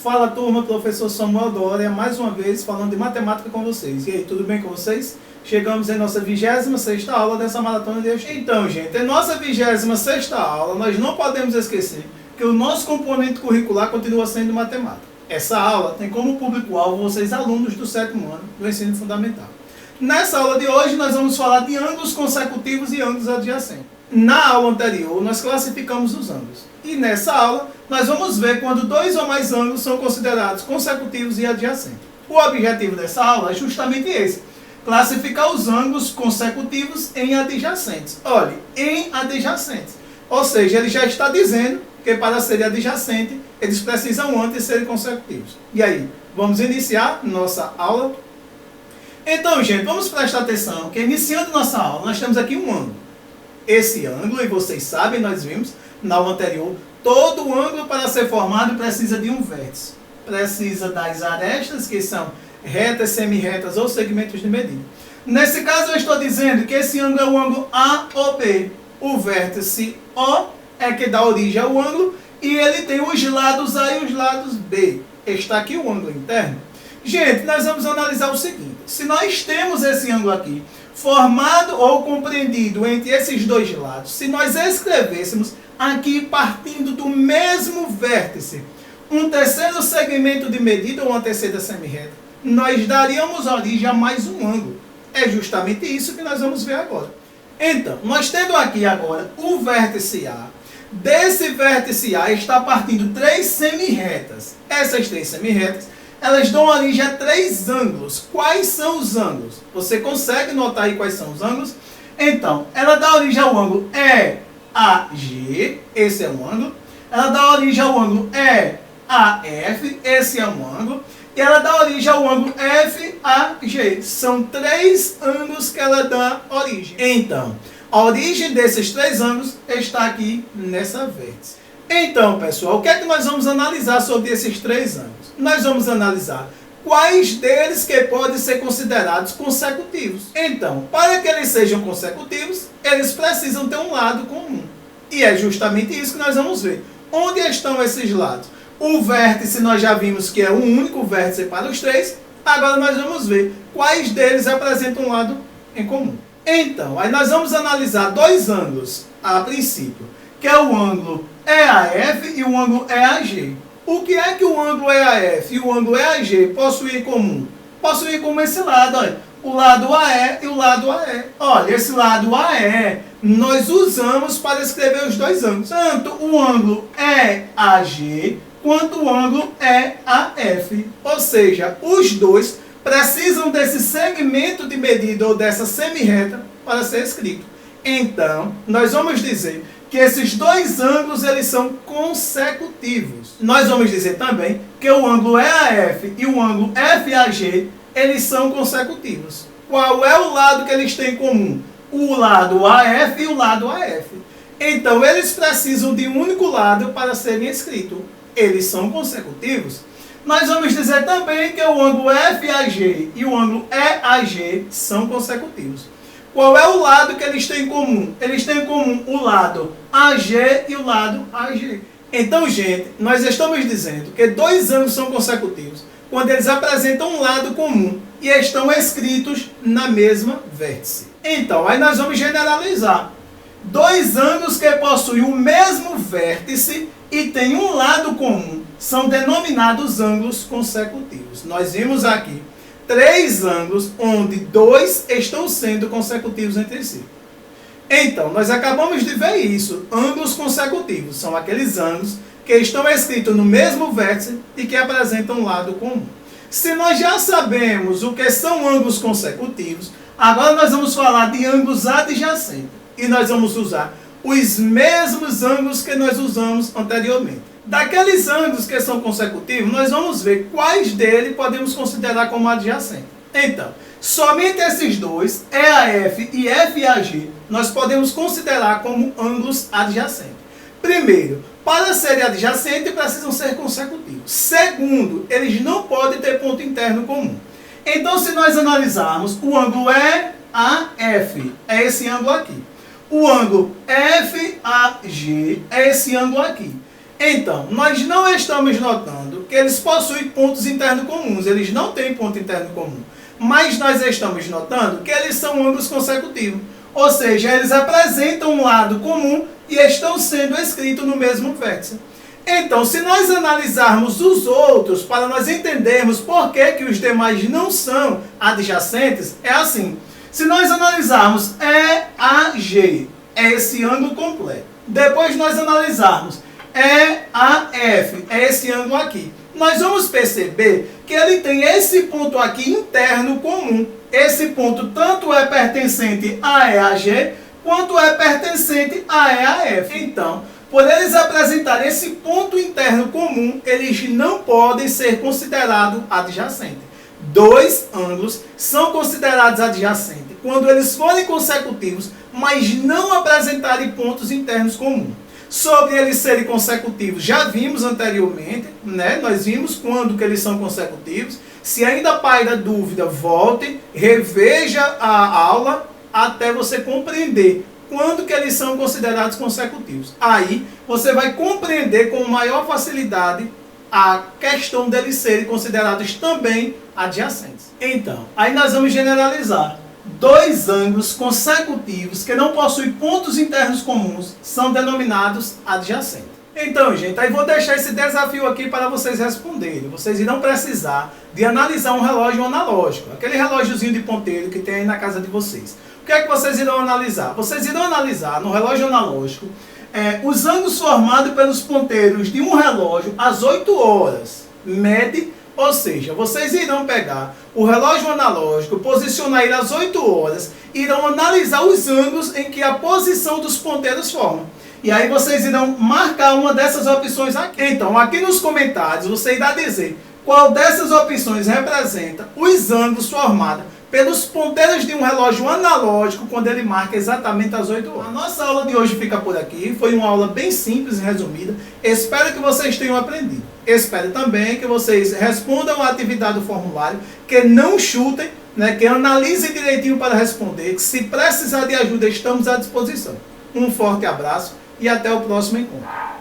Fala turma, professor Samuel Dória, mais uma vez falando de matemática com vocês. E aí, tudo bem com vocês? Chegamos em nossa 26ª aula dessa maratona de estudo. Então, gente, em nossa 26ª aula, nós não podemos esquecer que o nosso componente curricular continua sendo matemática. Essa aula tem como público-alvo vocês, alunos do 7º ano do ensino fundamental. Nessa aula de hoje, nós vamos falar de ângulos consecutivos e ângulos adjacentes. Na aula anterior, nós classificamos os ângulos. E nessa aula, nós vamos ver quando dois ou mais ângulos são considerados consecutivos e adjacentes. O objetivo dessa aula é justamente esse: classificar os ângulos consecutivos em adjacentes. Olhe, em adjacentes. Ou seja, ele já está dizendo que para serem adjacentes, eles precisam antes serem consecutivos. E aí, vamos iniciar nossa aula? Então, gente, vamos prestar atenção que iniciando nossa aula, nós temos aqui um ângulo. Esse ângulo, e vocês sabem, nós vimos na aula anterior, todo ângulo para ser formado precisa de um vértice. Precisa das arestas, que são retas, semi-retas ou segmentos de medida. Nesse caso, eu estou dizendo que esse ângulo é o ângulo AOB. O vértice O é que dá origem ao ângulo e ele tem os lados A e os lados B. Está aqui o ângulo interno. Gente, nós vamos analisar o seguinte: se nós temos esse ângulo aqui, formado ou compreendido entre esses dois lados, se nós escrevêssemos aqui partindo do mesmo vértice um terceiro segmento de medida ou uma terceira semi-reta, nós daríamos origem a mais um ângulo. É justamente isso que nós vamos ver agora. Então, nós tendo aqui agora o vértice A, desse vértice A está partindo três semi-retas. Essas três semi-retas, elas dão origem a três ângulos. Quais são os ângulos? Você consegue notar aí quais são os ângulos? Então, ela dá origem ao ângulo EAG, esse é um ângulo. Ela dá origem ao ângulo EAF, esse é um ângulo. E ela dá origem ao ângulo FAG. São três ângulos que ela dá origem. Então, a origem desses três ângulos está aqui nessa vértice. Então, pessoal, o que é que nós vamos analisar sobre esses três ângulos? Nós vamos analisar quais deles que podem ser considerados consecutivos. Então, para que eles sejam consecutivos, eles precisam ter um lado comum. E é justamente isso que nós vamos ver. Onde estão esses lados? O vértice nós já vimos que é um único vértice para os três. Agora nós vamos ver quais deles apresentam um lado em comum. Então, aí nós vamos analisar dois ângulos a princípio, que é o ângulo EAF e o ângulo EAG. O que é que o ângulo EAF e o ângulo EAG possuem em comum? Possuem em comum esse lado, olha, o lado AE e o lado AE. Olha, esse lado AE nós usamos para escrever os dois ângulos. Tanto o ângulo EAG quanto o ângulo EAF. Ou seja, os dois precisam desse segmento de medida ou dessa semi-reta para ser escrito. Então, nós vamos dizer que esses dois ângulos eles são consecutivos. Nós vamos dizer também que o ângulo EAF e o ângulo FAG eles são consecutivos. Qual é o lado que eles têm em comum? O lado AF e o lado AF. Então, eles precisam de um único lado para serem escritos. Eles são consecutivos. Nós vamos dizer também que o ângulo FAG e o ângulo EAG são consecutivos. Qual é o lado que eles têm em comum? Eles têm em comum o lado AG e o lado AG. Então, gente, nós estamos dizendo que dois ângulos são consecutivos quando eles apresentam um lado comum e estão escritos na mesma vértice. Então, aí nós vamos generalizar. Dois ângulos que possuem o mesmo vértice e têm um lado comum são denominados ângulos consecutivos. Nós vimos aqui três ângulos onde dois estão sendo consecutivos entre si. Então, nós acabamos de ver isso. Ângulos consecutivos são aqueles ângulos que estão escritos no mesmo vértice e que apresentam um lado comum. Se nós já sabemos o que são ângulos consecutivos, agora nós vamos falar de ângulos adjacentes. E nós vamos usar os mesmos ângulos que nós usamos anteriormente. Daqueles ângulos que são consecutivos, nós vamos ver quais deles podemos considerar como adjacentes. Então, somente esses dois, EAF e FAG, nós podemos considerar como ângulos adjacentes. Primeiro, para serem adjacentes, precisam ser consecutivos. Segundo, eles não podem ter ponto interno comum. Então, se nós analisarmos o ângulo EAF, é esse ângulo aqui. O ângulo FAG é esse ângulo aqui. Então, nós não estamos notando que eles possuem pontos internos comuns, eles não têm ponto interno comum, mas nós estamos notando que eles são ângulos consecutivos, ou seja, eles apresentam um lado comum e estão sendo escritos no mesmo vértice. Então, se nós analisarmos os outros, para nós entendermos por que os demais não são adjacentes, é assim. Se nós analisarmos EAG, é esse ângulo completo. Depois nós analisarmos EAF, é esse ângulo aqui. Nós vamos perceber que ele tem esse ponto aqui interno comum. Esse ponto tanto é pertencente a EAG, quanto é pertencente a EAF. Então, por eles apresentarem esse ponto interno comum, eles não podem ser considerados adjacentes. Dois ângulos são considerados adjacentes quando eles forem consecutivos, mas não apresentarem pontos internos comuns. Sobre eles serem consecutivos, já vimos anteriormente, né? Nós vimos quando que eles são consecutivos. Se ainda paira dúvida, volte, reveja a aula até você compreender quando que eles são considerados consecutivos. Aí você vai compreender com maior facilidade a questão deles serem considerados também adjacentes. Então, aí nós vamos generalizar. Dois ângulos consecutivos que não possuem pontos internos comuns são denominados adjacentes. Então, gente, aí vou deixar esse desafio aqui para vocês responderem. Vocês irão precisar de analisar um relógio analógico, aquele relógiozinho de ponteiro que tem aí na casa de vocês. O que é que vocês irão analisar? Vocês irão analisar no relógio analógico os ângulos formados pelos ponteiros de um relógio às 8 horas. Mede, ou seja, vocês irão pegar o relógio analógico, posicionar ele às 8 horas, irão analisar os ângulos em que a posição dos ponteiros forma. E aí vocês irão marcar uma dessas opções aqui. Então, aqui nos comentários, você irá dizer qual dessas opções representa os ângulos formados pelos ponteiros de um relógio analógico quando ele marca exatamente às 8 horas. A nossa aula de hoje fica por aqui. Foi uma aula bem simples e resumida. Espero que vocês tenham aprendido. Espero também que vocês respondam a atividade do formulário, que não chutem, né, que analisem direitinho para responder, que se precisar de ajuda estamos à disposição. Um forte abraço e até o próximo encontro.